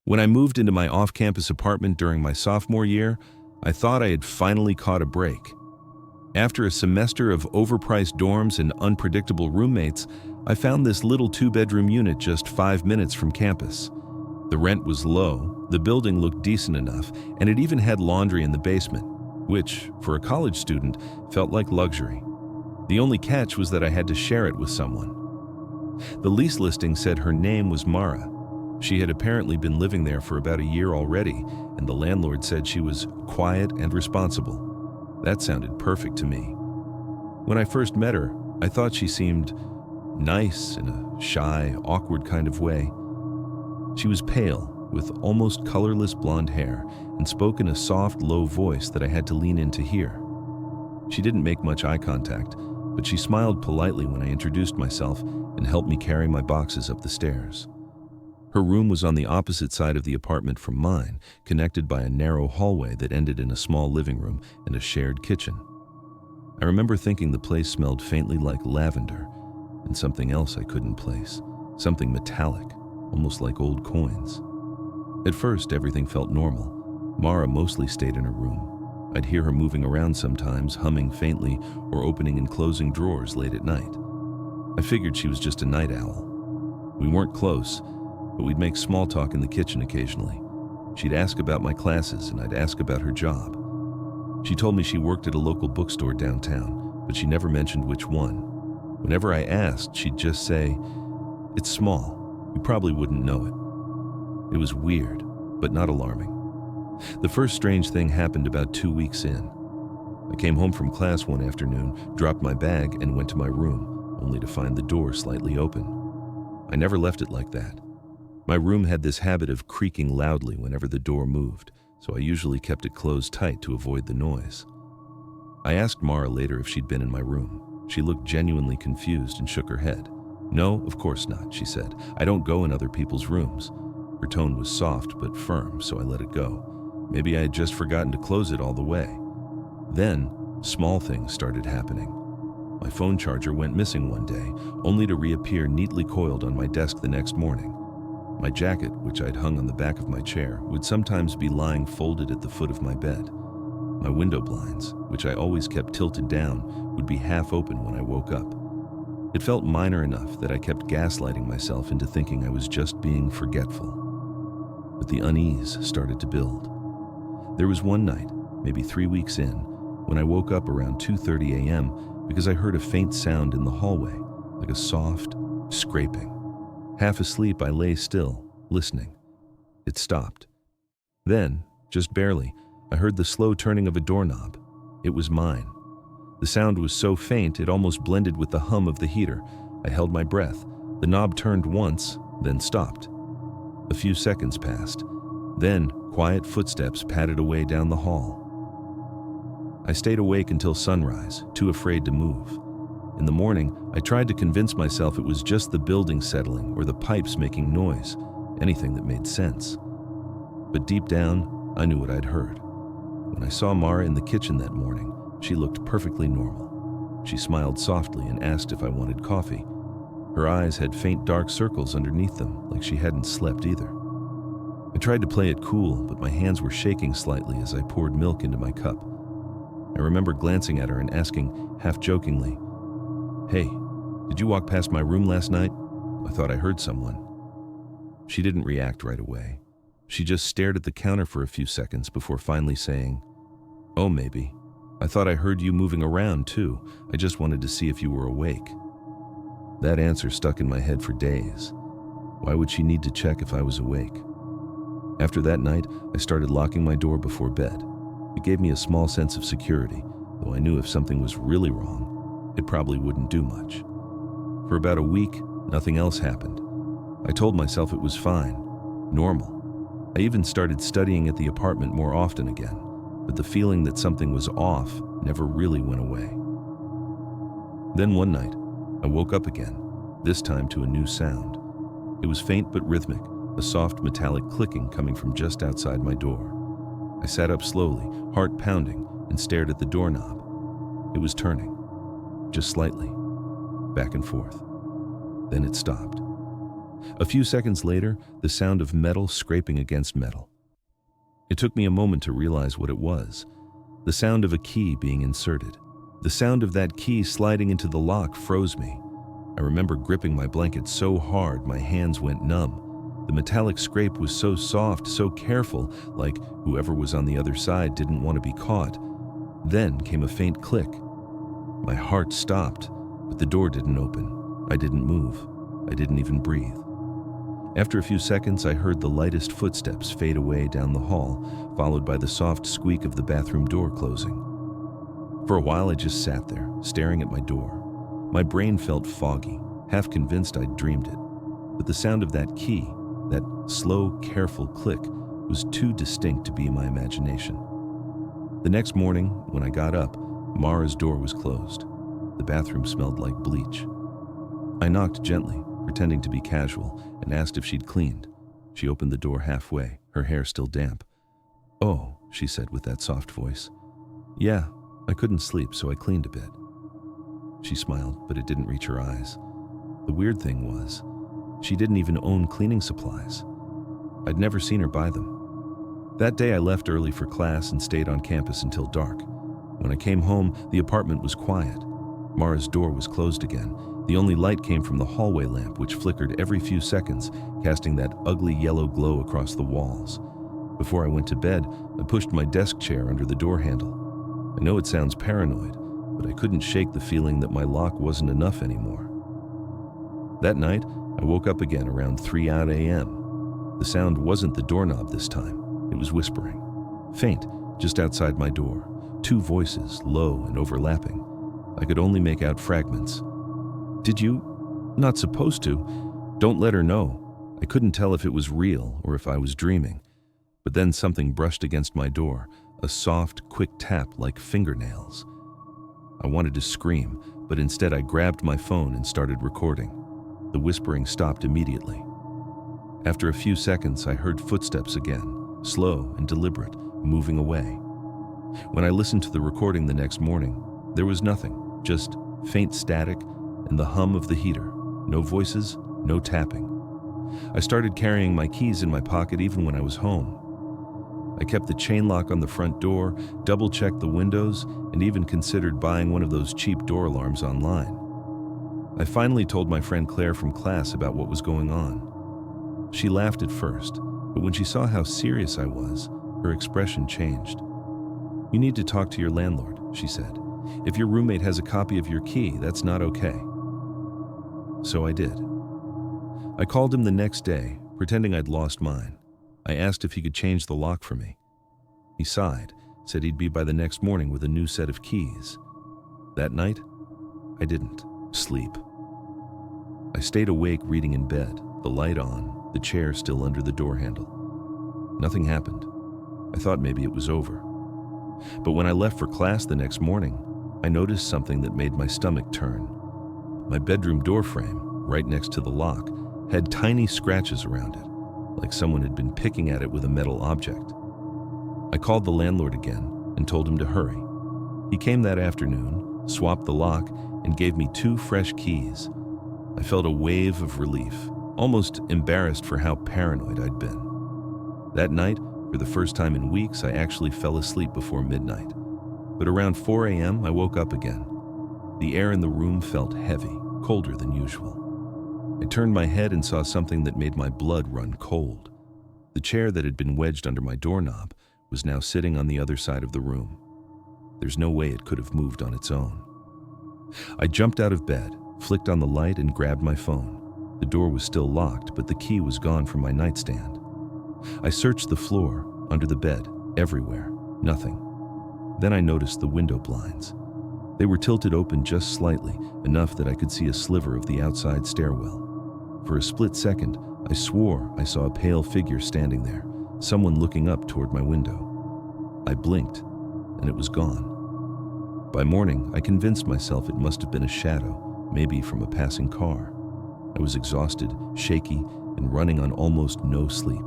When I moved into my off-campus apartment during my sophomore year, I thought I had finally caught a break. After a semester of overpriced dorms and unpredictable roommates, I found this little 2-bedroom unit just 5 minutes from campus. The rent was low, the building looked decent enough, and it even had laundry in the basement, which, for a college student, felt like luxury. The only catch was that I had to share it with someone. The lease listing said her name was Mara. She had apparently been living there for about a year already, and the landlord said she was quiet and responsible. That sounded perfect to me. When I first met her, I thought she seemed nice in a shy, awkward kind of way. She was pale, with almost colorless blonde hair, and spoke in a soft, low voice that I had to lean in to hear. She didn't make much eye contact, but she smiled politely when I introduced myself and helped me carry my boxes up the stairs. Her room was on the opposite side of the apartment from mine, connected by a narrow hallway that ended in a small living room and a shared kitchen. I remember thinking the place smelled faintly like lavender and something else I couldn't place, something metallic, almost like old coins. At first, everything felt normal. Mara mostly stayed in her room. I'd hear her moving around sometimes, humming faintly or opening and closing drawers late at night. I figured she was just a night owl. We weren't close, but we'd make small talk in the kitchen occasionally. She'd ask about my classes, and I'd ask about her job. She told me she worked at a local bookstore downtown, but she never mentioned which one. Whenever I asked, she'd just say, "It's small. You probably wouldn't know it." It was weird, but not alarming. The first strange thing happened about 2 weeks in. I came home from class one afternoon, dropped my bag, and went to my room, only to find the door slightly open. I never left it like that. My room had this habit of creaking loudly whenever the door moved, so I usually kept it closed tight to avoid the noise. I asked Mara later if she'd been in my room. She looked genuinely confused and shook her head. "No, of course not," she said. "I don't go in other people's rooms." Her tone was soft but firm, so I let it go. Maybe I had just forgotten to close it all the way. Then, small things started happening. My phone charger went missing one day, only to reappear neatly coiled on my desk the next morning. My jacket, which I'd hung on the back of my chair, would sometimes be lying folded at the foot of my bed. My window blinds, which I always kept tilted down, would be half open when I woke up. It felt minor enough that I kept gaslighting myself into thinking I was just being forgetful. But the unease started to build. There was one night, maybe 3 weeks in, when I woke up around 2:30 a.m. because I heard a faint sound in the hallway, like a soft scraping. Half asleep, I lay still, listening. It stopped. Then, just barely, I heard the slow turning of a doorknob. It was mine. The sound was so faint it almost blended with the hum of the heater. I held my breath. The knob turned once, then stopped. A few seconds passed. Then, quiet footsteps padded away down the hall. I stayed awake until sunrise, too afraid to move. In the morning, I tried to convince myself it was just the building settling or the pipes making noise, anything that made sense. But deep down, I knew what I'd heard. When I saw Mara in the kitchen that morning, she looked perfectly normal. She smiled softly and asked if I wanted coffee. Her eyes had faint dark circles underneath them, like she hadn't slept either. I tried to play it cool, but my hands were shaking slightly as I poured milk into my cup. I remember glancing at her and asking, half jokingly, "Hey, did you walk past my room last night? I thought I heard someone." She didn't react right away. She just stared at the counter for a few seconds before finally saying, "Oh, maybe. I thought I heard you moving around too. I just wanted to see if you were awake." That answer stuck in my head for days. Why would she need to check if I was awake? After that night, I started locking my door before bed. It gave me a small sense of security, though I knew if something was really wrong, it probably wouldn't do much. For about a week, nothing else happened. I told myself it was fine, normal. I even started studying at the apartment more often again, but the feeling that something was off never really went away. Then one night, I woke up again, this time to a new sound. It was faint but rhythmic, a soft metallic clicking coming from just outside my door. I sat up slowly, heart pounding, and stared at the doorknob. It was turning, just slightly, back and forth. Then it stopped. A few seconds later, the sound of metal scraping against metal. It took me a moment to realize what it was. The sound of a key being inserted. The sound of that key sliding into the lock froze me. I remember gripping my blanket so hard my hands went numb. The metallic scrape was so soft, so careful, like whoever was on the other side didn't want to be caught. Then came a faint click. My heart stopped, but the door didn't open. I didn't move. I didn't even breathe. After a few seconds, I heard the lightest footsteps fade away down the hall, followed by the soft squeak of the bathroom door closing. For a while, I just sat there, staring at my door. My brain felt foggy, half convinced I'd dreamed it. But the sound of that key, that slow, careful click, was too distinct to be my imagination. The next morning, when I got up, Mara's door was closed. The bathroom smelled like bleach. I knocked gently, pretending to be casual, and asked if she'd cleaned. She opened the door halfway, her hair still damp. "Oh," she said with that soft voice. "Yeah, I couldn't sleep, so I cleaned a bit." She smiled, but it didn't reach her eyes. The weird thing was, she didn't even own cleaning supplies. I'd never seen her buy them. That day I left early for class and stayed on campus until dark. When I came home, the apartment was quiet. Mara's door was closed again. The only light came from the hallway lamp, which flickered every few seconds, casting that ugly yellow glow across the walls. Before I went to bed, I pushed my desk chair under the door handle. I know it sounds paranoid, but I couldn't shake the feeling that my lock wasn't enough anymore. That night, I woke up again around 3 a.m. The sound wasn't the doorknob this time. It was whispering. Faint, just outside my door. Two voices, low and overlapping. I could only make out fragments. "Did you? Not supposed to. Don't let her know." I couldn't tell if it was real or if I was dreaming. But then something brushed against my door, a soft, quick tap like fingernails. I wanted to scream, but instead I grabbed my phone and started recording. The whispering stopped immediately. After a few seconds, I heard footsteps again, slow and deliberate, moving away. When I listened to the recording the next morning, there was nothing, just faint static and the hum of the heater. No voices, no tapping. I started carrying my keys in my pocket even when I was home. I kept the chain lock on the front door, double-checked the windows, and even considered buying one of those cheap door alarms online. I finally told my friend Claire from class about what was going on. She laughed at first, but when she saw how serious I was, her expression changed. "You need to talk to your landlord," she said. "If your roommate has a copy of your key, that's not okay." So I did. I called him the next day, pretending I'd lost mine. I asked if he could change the lock for me. He sighed, said he'd be by the next morning with a new set of keys. That night, I didn't sleep. I stayed awake reading in bed, the light on, the chair still under the door handle. Nothing happened. I thought maybe it was over. But when I left for class the next morning, I noticed something that made my stomach turn. My bedroom door frame, right next to the lock, had tiny scratches around it, like someone had been picking at it with a metal object. I called the landlord again and told him to hurry. He came that afternoon, swapped the lock, and gave me 2 fresh keys. I felt a wave of relief, almost embarrassed for how paranoid I'd been. That night, for the first time in weeks, I actually fell asleep before midnight. But around 4 a.m., I woke up again. The air in the room felt heavy, colder than usual. I turned my head and saw something that made my blood run cold. The chair that had been wedged under my doorknob was now sitting on the other side of the room. There's no way it could have moved on its own. I jumped out of bed, flicked on the light, and grabbed my phone. The door was still locked, but the key was gone from my nightstand. I searched the floor, under the bed, everywhere. Nothing. Then I noticed the window blinds. They were tilted open just slightly, enough that I could see a sliver of the outside stairwell. For a split second, I swore I saw a pale figure standing there, someone looking up toward my window. I blinked, and it was gone. By morning, I convinced myself it must have been a shadow, maybe from a passing car. I was exhausted, shaky, and running on almost no sleep.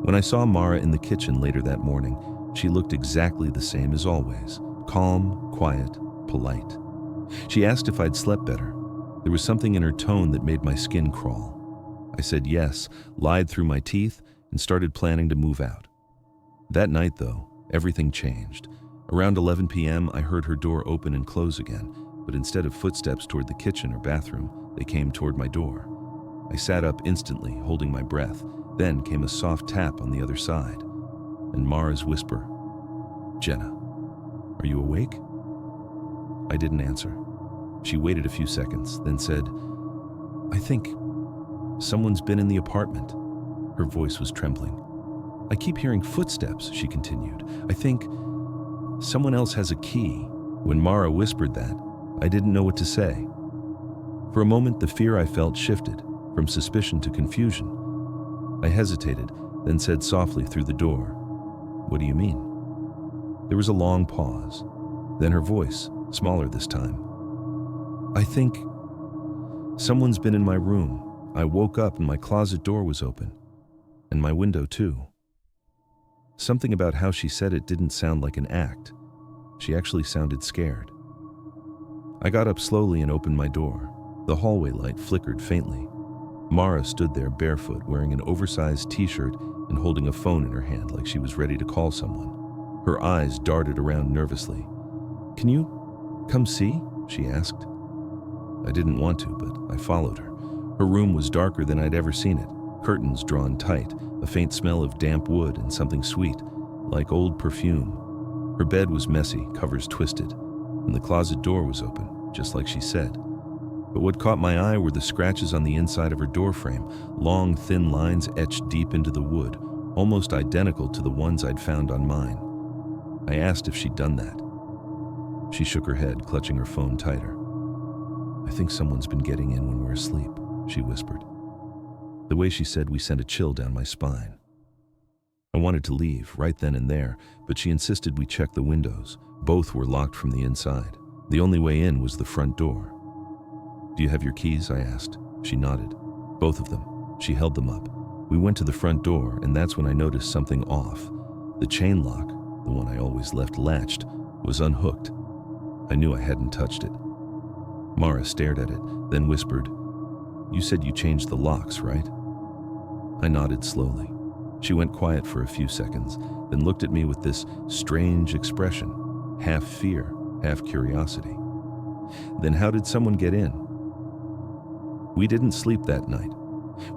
When I saw Mara in the kitchen later that morning, she looked exactly the same as always, calm, quiet, polite. She asked if I'd slept better. There was something in her tone that made my skin crawl. I said yes, lied through my teeth, and started planning to move out. That night, though, everything changed. Around 11 p.m., I heard her door open and close again, but instead of footsteps toward the kitchen or bathroom, they came toward my door. I sat up instantly, holding my breath. Then came a soft tap on the other side, and Mara's whisper, "Jenna, are you awake?" I didn't answer. She waited a few seconds, then said, "I think someone's been in the apartment." Her voice was trembling. "I keep hearing footsteps," she continued. "I think someone else has a key." When Mara whispered that, I didn't know what to say. For a moment, the fear I felt shifted from suspicion to confusion. I hesitated, then said softly through the door, "What do you mean?" There was a long pause. Then her voice, smaller this time. "I think someone's been in my room. I woke up and my closet door was open. And my window too." Something about how she said it didn't sound like an act. She actually sounded scared. I got up slowly and opened my door. The hallway light flickered faintly. Mara stood there barefoot, wearing an oversized t-shirt and holding a phone in her hand like she was ready to call someone. Her eyes darted around nervously. "Can you come see?" she asked. I didn't want to, but I followed her. Her room was darker than I'd ever seen it. Curtains drawn tight, a faint smell of damp wood and something sweet, like old perfume. Her bed was messy, covers twisted, and the closet door was open, just like she said. But what caught my eye were the scratches on the inside of her doorframe, long, thin lines etched deep into the wood, almost identical to the ones I'd found on mine. I asked if she'd done that. She shook her head, clutching her phone tighter. "I think someone's been getting in when we're asleep," she whispered. The way she said we sent a chill down my spine. I wanted to leave right then and there, but she insisted we check the windows. Both were locked from the inside. The only way in was the front door. "Do you have your keys?" I asked. She nodded. "Both of them." She held them up. We went to the front door, and that's when I noticed something off. The chain lock, the one I always left latched, was unhooked. I knew I hadn't touched it. Mara stared at it, then whispered, "You said you changed the locks, right?" I nodded slowly. She went quiet for a few seconds, then looked at me with this strange expression, half fear, half curiosity. "Then how did someone get in?" We didn't sleep that night.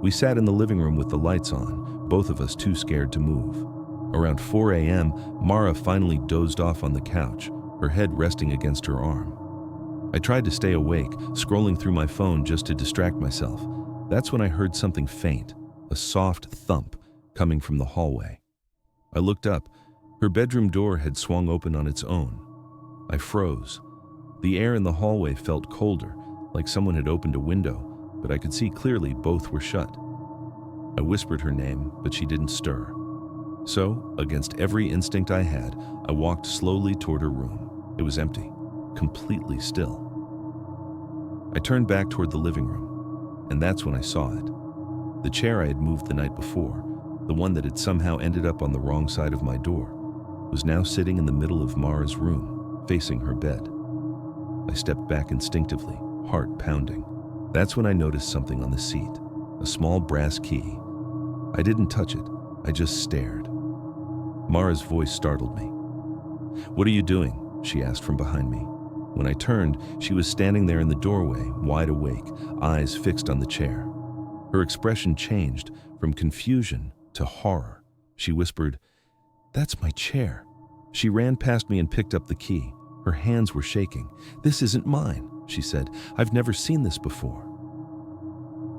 We sat in the living room with the lights on, both of us too scared to move. Around 4 a.m., Mara finally dozed off on the couch, her head resting against her arm. I tried to stay awake, scrolling through my phone just to distract myself. That's when I heard something faint, a soft thump, coming from the hallway. I looked up. Her bedroom door had swung open on its own. I froze. The air in the hallway felt colder, like someone had opened a window, but I could see clearly both were shut. I whispered her name, but she didn't stir. So, against every instinct I had, I walked slowly toward her room. It was empty, completely still. I turned back toward the living room, and that's when I saw it. The chair I had moved the night before, the one that had somehow ended up on the wrong side of my door, was now sitting in the middle of Mara's room, facing her bed. I stepped back instinctively, heart pounding. That's when I noticed something on the seat, a small brass key. I didn't touch it, I just stared. Mara's voice startled me. "What are you doing?" she asked from behind me. When I turned, she was standing there in the doorway, wide awake, eyes fixed on the chair. Her expression changed from confusion to horror. She whispered, "That's my chair." She ran past me and picked up the key. Her hands were shaking. "This isn't mine," she said. "I've never seen this before."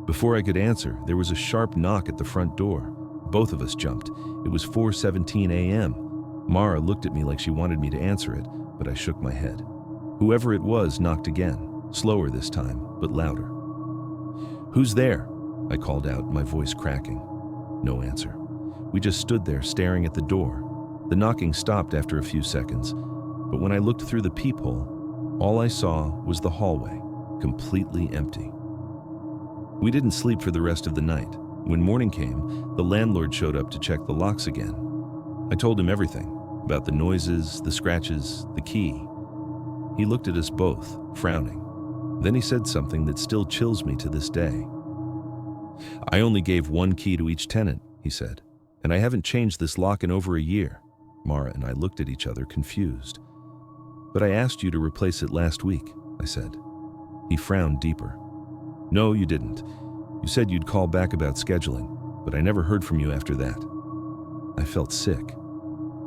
Before I could answer, there was a sharp knock at the front door. Both of us jumped. It was 4:17 a.m. Mara looked at me like she wanted me to answer it, but I shook my head. Whoever it was knocked again, slower this time, but louder. "Who's there?" I called out, my voice cracking. No answer. We just stood there staring at the door. The knocking stopped after a few seconds, but when I looked through the peephole, all I saw was the hallway, completely empty. We didn't sleep for the rest of the night. When morning came, the landlord showed up to check the locks again. I told him everything, about the noises, the scratches, the key. He looked at us both, frowning. Then he said something that still chills me to this day. "I only gave one key to each tenant," he said, "and I haven't changed this lock in over a year." Mara and I looked at each other confused. "But I asked you to replace it last week," I said. He frowned deeper. "No, you didn't. You said you'd call back about scheduling, but I never heard from you after that." I felt sick.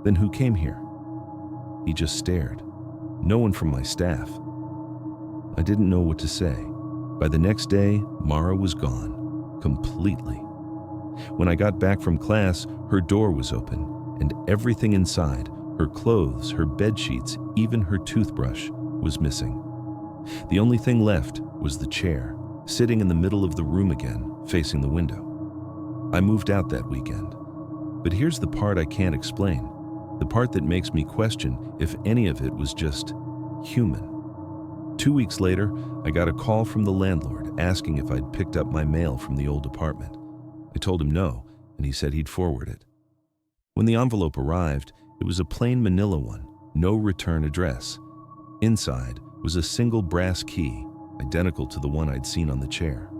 "Then who came here?" He just stared. "No one from my staff." I didn't know what to say. By the next day, Mara was gone, completely. When I got back from class, her door was open, and everything inside, her clothes, her bedsheets, even her toothbrush, was missing. The only thing left was the chair, sitting in the middle of the room again, facing the window. I moved out that weekend. But here's the part I can't explain, the part that makes me question if any of it was just human. 2 weeks later, I got a call from the landlord asking if I'd picked up my mail from the old apartment. I told him no, and he said he'd forward it. When the envelope arrived, it was a plain manila one, no return address. Inside was a single brass key, identical to the one I'd seen on the chair.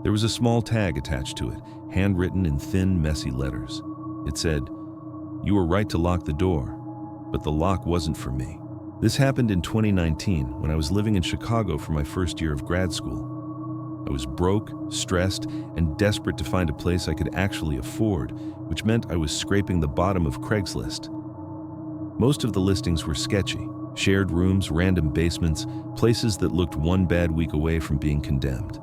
There was a small tag attached to it, handwritten in thin, messy letters. It said, "You were right to lock the door, but the lock wasn't for me." This happened in 2019 when I was living in Chicago for my first year of grad school. I was broke, stressed, and desperate to find a place I could actually afford, which meant I was scraping the bottom of Craigslist. Most of the listings were sketchy, shared rooms, random basements, places that looked one bad week away from being condemned.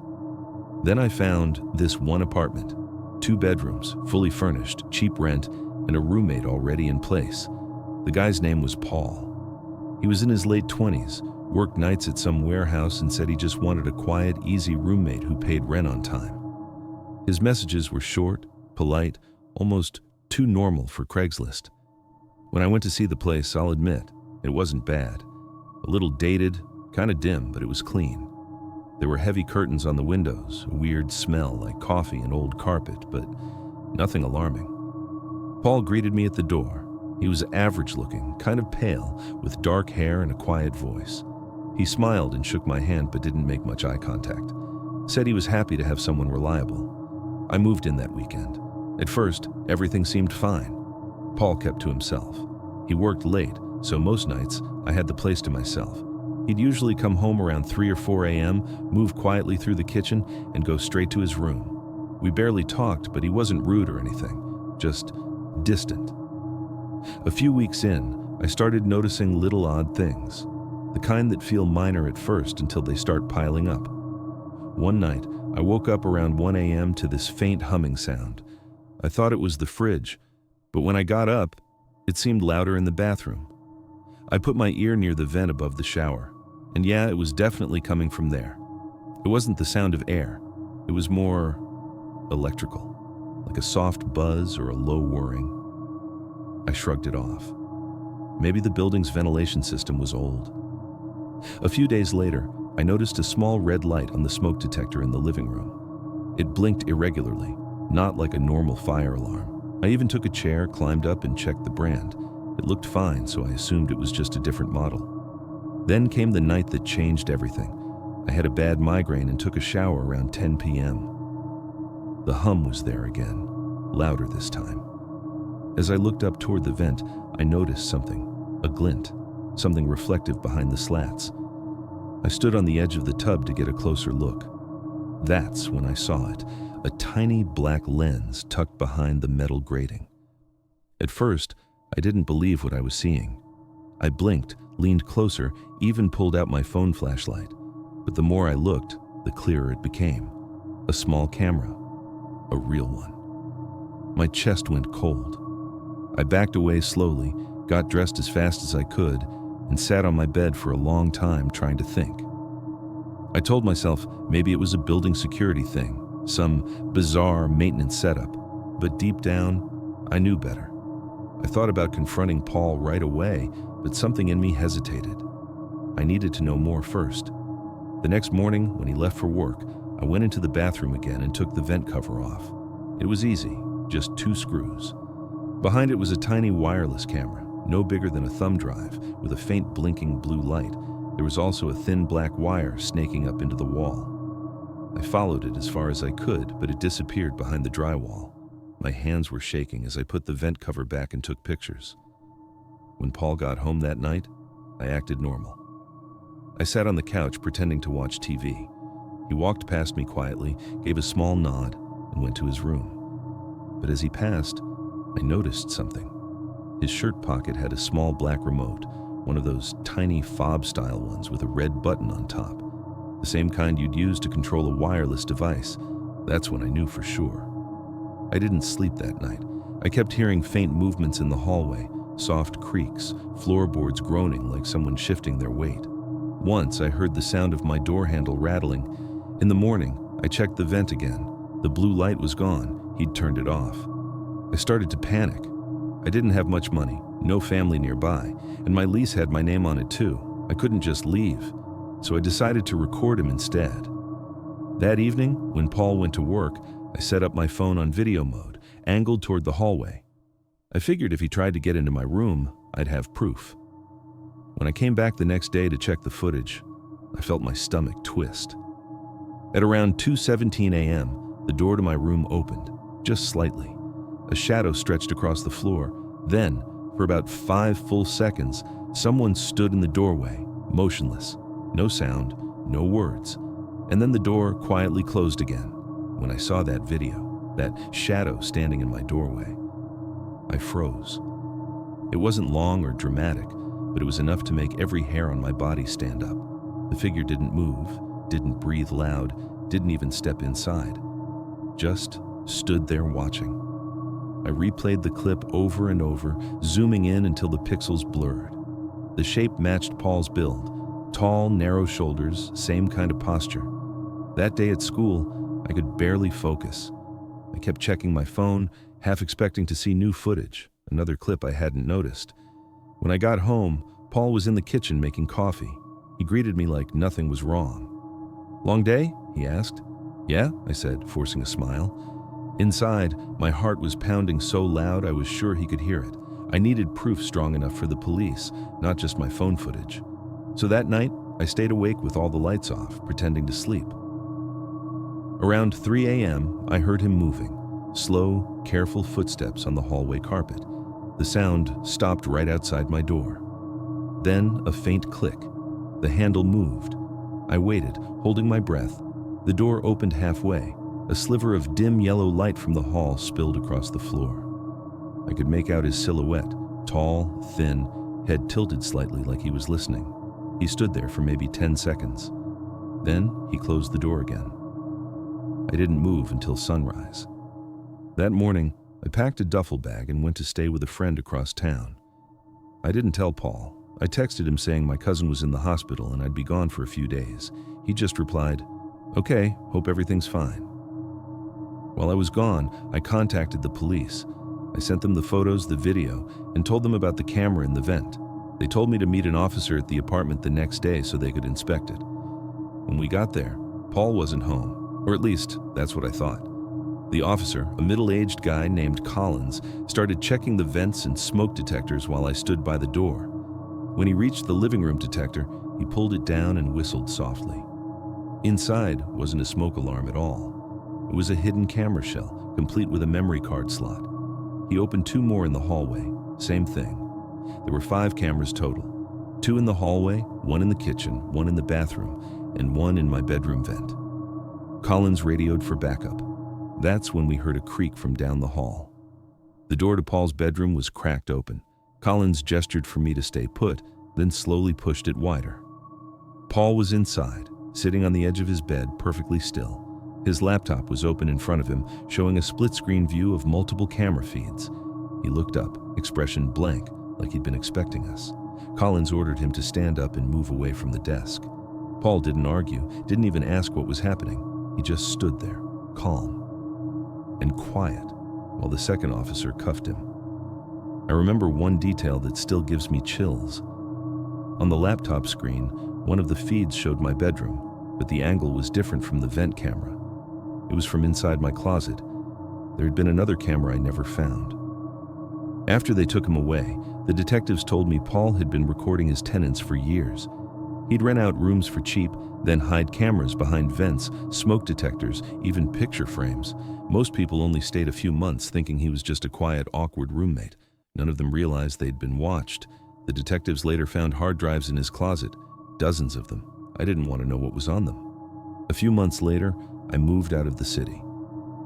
Then I found this one apartment, 2 bedrooms, fully furnished, cheap rent, and a roommate already in place. The guy's name was Paul. He was in his late 20s, worked nights at some warehouse, and said he just wanted a quiet, easy roommate who paid rent on time. His messages were short, polite, almost too normal for Craigslist. When I went to see the place, I'll admit, it wasn't bad. A little dated, kind of dim, but it was clean. There were heavy curtains on the windows, a weird smell like coffee and old carpet, but nothing alarming. Paul greeted me at the door. He was average-looking, kind of pale, with dark hair and a quiet voice. He smiled and shook my hand but didn't make much eye contact. Said he was happy to have someone reliable. I moved in that weekend. At first, everything seemed fine. Paul kept to himself. He worked late, so most nights I had the place to myself. He'd usually come home around 3 or 4 a.m., move quietly through the kitchen, and go straight to his room. We barely talked, but he wasn't rude or anything, just distant. A few weeks in, I started noticing little odd things, the kind that feel minor at first until they start piling up. One night, I woke up around 1 a.m. to this faint humming sound. I thought it was the fridge, but when I got up, it seemed louder in the bathroom. I put my ear near the vent above the shower, and yeah, it was definitely coming from there. It wasn't the sound of air. It was more electrical, like a soft buzz or a low whirring. I shrugged it off. Maybe the building's ventilation system was old. A few days later, I noticed a small red light on the smoke detector in the living room. It blinked irregularly, not like a normal fire alarm. I even took a chair, climbed up, and checked the brand. It looked fine, so I assumed it was just a different model. Then came the night that changed everything. I had a bad migraine and took a shower around 10 p.m. The hum was there again, louder this time. As I looked up toward the vent, I noticed something, a glint, something reflective behind the slats. I stood on the edge of the tub to get a closer look. That's when I saw it, a tiny black lens tucked behind the metal grating. At first, I didn't believe what I was seeing. I blinked, leaned closer, even pulled out my phone flashlight. But the more I looked, the clearer it became. A small camera, a real one. My chest went cold. I backed away slowly, got dressed as fast as I could, and sat on my bed for a long time trying to think. I told myself maybe it was a building security thing, some bizarre maintenance setup, but deep down, I knew better. I thought about confronting Paul right away, but something in me hesitated. I needed to know more first. The next morning, when he left for work, I went into the bathroom again and took the vent cover off. It was easy, just 2 screws. Behind it was a tiny wireless camera, no bigger than a thumb drive, with a faint blinking blue light. There was also a thin black wire snaking up into the wall. I followed it as far as I could, but it disappeared behind the drywall. My hands were shaking as I put the vent cover back and took pictures. When Paul got home that night, I acted normal. I sat on the couch pretending to watch TV. He walked past me quietly, gave a small nod, and went to his room. But as he passed, I noticed something. His shirt pocket had a small black remote, one of those tiny fob-style ones with a red button on top. The same kind you'd use to control a wireless device. That's when I knew for sure. I didn't sleep that night. I kept hearing faint movements in the hallway, soft creaks, floorboards groaning like someone shifting their weight. Once I heard the sound of my door handle rattling. In the morning, I checked the vent again. The blue light was gone. He'd turned it off. I started to panic. I didn't have much money, no family nearby, and my lease had my name on it too. I couldn't just leave, so I decided to record him instead. That evening, when Paul went to work, I set up my phone on video mode, angled toward the hallway. I figured if he tried to get into my room, I'd have proof. When I came back the next day to check the footage, I felt my stomach twist. At around 2:17 a.m., the door to my room opened, just slightly. A shadow stretched across the floor. Then, for about 5 full seconds, someone stood in the doorway, motionless. No sound, no words. And then the door quietly closed again. When I saw that video, that shadow standing in my doorway, I froze. It wasn't long or dramatic, but it was enough to make every hair on my body stand up. The figure didn't move, didn't breathe loud, didn't even step inside. Just stood there watching. I replayed the clip over and over, zooming in until the pixels blurred. The shape matched Paul's build. Tall, narrow shoulders, same kind of posture. That day at school, I could barely focus. I kept checking my phone, half expecting to see new footage, another clip I hadn't noticed. When I got home, Paul was in the kitchen making coffee. He greeted me like nothing was wrong. "Long day?" he asked. "Yeah," I said, forcing a smile. Inside, my heart was pounding so loud I was sure he could hear it. I needed proof strong enough for the police, not just my phone footage. So that night, I stayed awake with all the lights off, pretending to sleep. Around 3 a.m., I heard him moving, slow, careful footsteps on the hallway carpet. The sound stopped right outside my door. Then a faint click. The handle moved. I waited, holding my breath. The door opened halfway. A sliver of dim yellow light from the hall spilled across the floor. I could make out his silhouette, tall, thin, head tilted slightly like he was listening. He stood there for maybe 10 seconds. Then he closed the door again. I didn't move until sunrise. That morning, I packed a duffel bag and went to stay with a friend across town. I didn't tell Paul. I texted him saying my cousin was in the hospital and I'd be gone for a few days. He just replied, "Okay, hope everything's fine." While I was gone, I contacted the police. I sent them the photos, the video, and told them about the camera in the vent. They told me to meet an officer at the apartment the next day so they could inspect it. When we got there, Paul wasn't home, or at least that's what I thought. The officer, a middle-aged guy named Collins, started checking the vents and smoke detectors while I stood by the door. When he reached the living room detector, he pulled it down and whistled softly. Inside wasn't a smoke alarm at all. It was a hidden camera shell, complete with a memory card slot. He opened 2 more in the hallway, same thing. There were 5 cameras total. 2 in the hallway, 1 in the kitchen, 1 in the bathroom, and 1 in my bedroom vent. Collins radioed for backup. That's when we heard a creak from down the hall. The door to Paul's bedroom was cracked open. Collins gestured for me to stay put, then slowly pushed it wider. Paul was inside, sitting on the edge of his bed, perfectly still. His laptop was open in front of him, showing a split-screen view of multiple camera feeds. He looked up, expression blank, like he'd been expecting us. Collins ordered him to stand up and move away from the desk. Paul didn't argue, didn't even ask what was happening. He just stood there, calm and quiet, while the second officer cuffed him. I remember one detail that still gives me chills. On the laptop screen, one of the feeds showed my bedroom, but the angle was different from the vent camera. It was from inside my closet. There had been another camera I never found. After they took him away, the detectives told me Paul had been recording his tenants for years. He'd rent out rooms for cheap, then hide cameras behind vents, smoke detectors, even picture frames. Most people only stayed a few months thinking he was just a quiet, awkward roommate. None of them realized they'd been watched. The detectives later found hard drives in his closet, dozens of them. I didn't want to know what was on them. A few months later, I moved out of the city.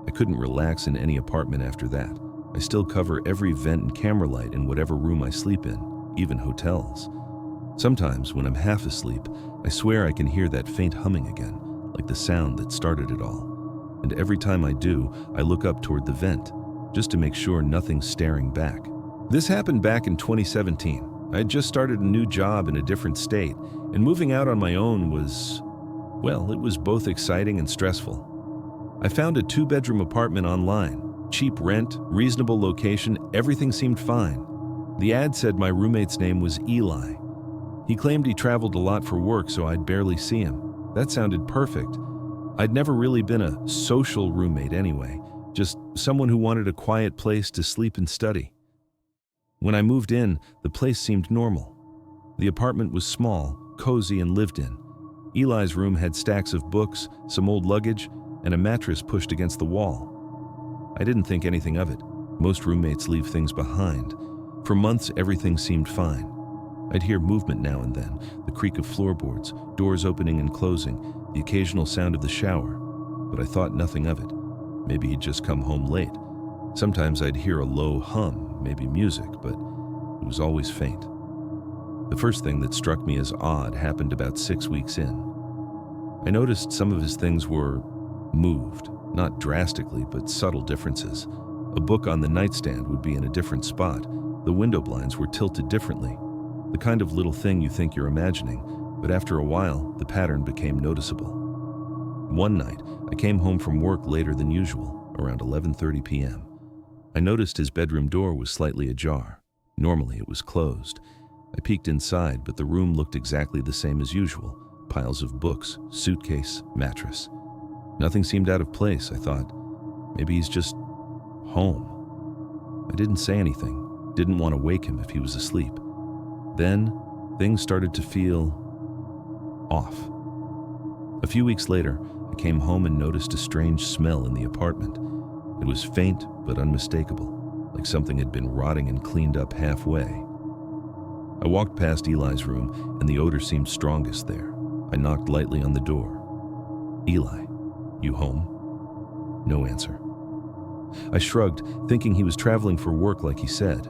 I couldn't relax in any apartment after that. I still cover every vent and camera light in whatever room I sleep in, even hotels. Sometimes, when I'm half asleep, I swear I can hear that faint humming again, like the sound that started it all. And every time I do, I look up toward the vent, just to make sure nothing's staring back. This happened back in 2017. I had just started a new job in a different state, and moving out on my own was, well, it was both exciting and stressful. I found a 2-bedroom apartment online. Cheap rent, reasonable location, everything seemed fine. The ad said my roommate's name was Eli. He claimed he traveled a lot for work, so I'd barely see him. That sounded perfect. I'd never really been a social roommate anyway, just someone who wanted a quiet place to sleep and study. When I moved in, the place seemed normal. The apartment was small, cozy, and lived in. Eli's room had stacks of books, some old luggage, and a mattress pushed against the wall. I didn't think anything of it. Most roommates leave things behind. For months, everything seemed fine. I'd hear movement now and then, the creak of floorboards, doors opening and closing, the occasional sound of the shower. But I thought nothing of it. Maybe he'd just come home late. Sometimes I'd hear a low hum, maybe music, but it was always faint. The first thing that struck me as odd happened about 6 weeks in. I noticed some of his things were moved, not drastically, but subtle differences. A book on the nightstand would be in a different spot. The window blinds were tilted differently. The kind of little thing you think you're imagining, but after a while, the pattern became noticeable. One night, I came home from work later than usual, around 11:30 p.m. I noticed his bedroom door was slightly ajar. Normally, it was closed. I peeked inside, but the room looked exactly the same as usual. Piles of books, suitcase, mattress. Nothing seemed out of place, I thought. Maybe he's just home. I didn't say anything, didn't want to wake him if he was asleep. Then, things started to feel off. A few weeks later, I came home and noticed a strange smell in the apartment. It was faint but unmistakable, like something had been rotting and cleaned up halfway. I walked past Eli's room, and the odor seemed strongest there. I knocked lightly on the door. "Eli, you home?" No answer. I shrugged, thinking he was traveling for work like he said.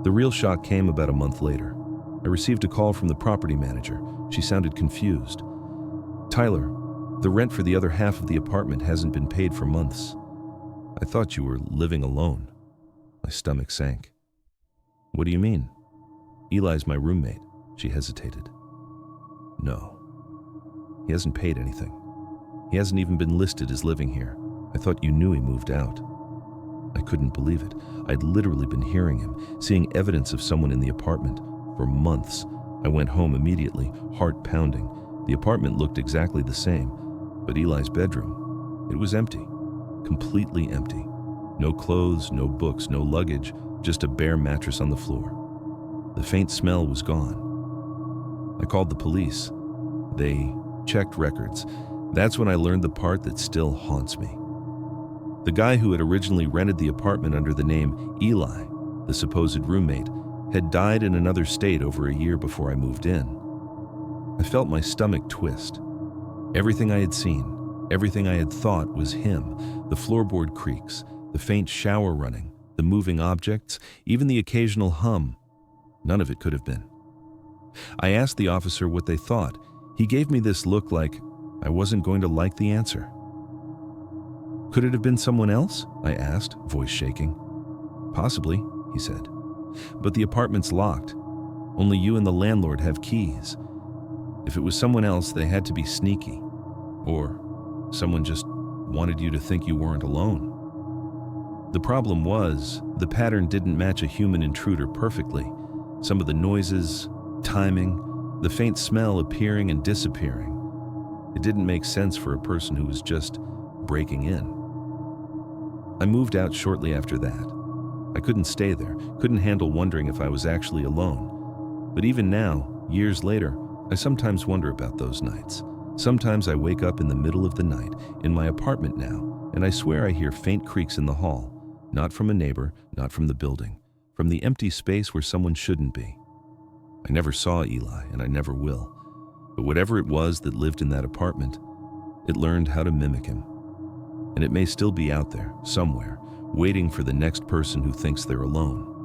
The real shock came about a month later. I received a call from the property manager. She sounded confused. "Tyler, the rent for the other half of the apartment hasn't been paid for months. I thought you were living alone." My stomach sank. "What do you mean?" "Eli's my roommate." She hesitated. "No. He hasn't paid anything. He hasn't even been listed as living here. I thought you knew he moved out." I couldn't believe it. I'd literally been hearing him, seeing evidence of someone in the apartment for months. I went home immediately, heart pounding. The apartment looked exactly the same, but Eli's bedroom, it was empty, completely empty. No clothes, no books, no luggage, just a bare mattress on the floor. The faint smell was gone. I called the police. They checked records. That's when I learned the part that still haunts me. The guy who had originally rented the apartment under the name Eli, the supposed roommate, had died in another state over a year before I moved in. I felt my stomach twist. Everything I had seen, everything I had thought was him, the floorboard creaks, the faint shower running, the moving objects, even the occasional hum. None of it could have been. I asked the officer what they thought. He gave me this look like I wasn't going to like the answer. "Could it have been someone else?" I asked, voice shaking. "Possibly," he said. "But the apartment's locked. Only you and the landlord have keys. If it was someone else, they had to be sneaky. Or someone just wanted you to think you weren't alone." The problem was, the pattern didn't match a human intruder perfectly. Some of the noises, timing, the faint smell appearing and disappearing. It didn't make sense for a person who was just breaking in. I moved out shortly after that. I couldn't stay there, couldn't handle wondering if I was actually alone. But even now, years later, I sometimes wonder about those nights. Sometimes I wake up in the middle of the night, in my apartment now, and I swear I hear faint creaks in the hall. Not from a neighbor, not from the building, from the empty space where someone shouldn't be. I never saw Eli, and I never will. But whatever it was that lived in that apartment, it learned how to mimic him. And it may still be out there, somewhere, waiting for the next person who thinks they're alone.